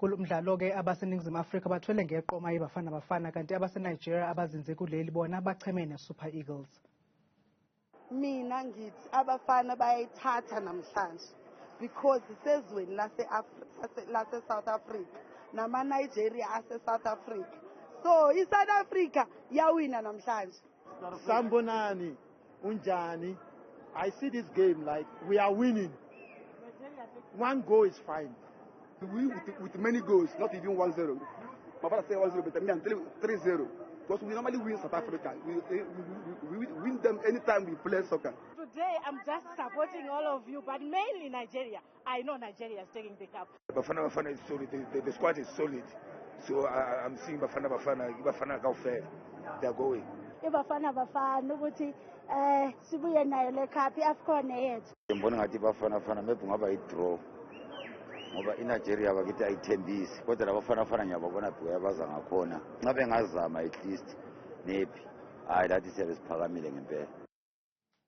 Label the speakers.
Speaker 1: Kulomdlalo ke abaseNingizimu Afrika bathwele ngeqoma Bafana kanti abaseNigeria abazinze kuleli bona bacheme neSuper Eagles.
Speaker 2: Mina ngithi abafana bayayithatha namhlanje because isezweni lase South Africa nama Nigeria ase South Africa. So South Africa yawina namhlanje.
Speaker 3: Sambonani, unjani. I see this game like we are winning. 1 goal is fine.
Speaker 4: We with many goals, not even 1-0. My father said 1-0, but I mean 3-0. Because we normally win South Africa. We win them anytime we play soccer.
Speaker 5: Today I'm just supporting all of you, but mainly Nigeria. I know Nigeria is taking the cup.
Speaker 6: Bafana is solid. The squad is solid. So I'm seeing Bafana go fair. They are going.
Speaker 7: Bafana ukuthi sibuye nayo le cup iAfcon yethu.
Speaker 8: Ngibona ngathi Bafana maybe ngaba i-draw. Ngoba iNigeria bakithi ayithembisi kodwa labafana ngiyababona bayabaza ngakhona. Ngabe ngazama at least nepi. Hayi lathi siyabesiphakamile ngempela.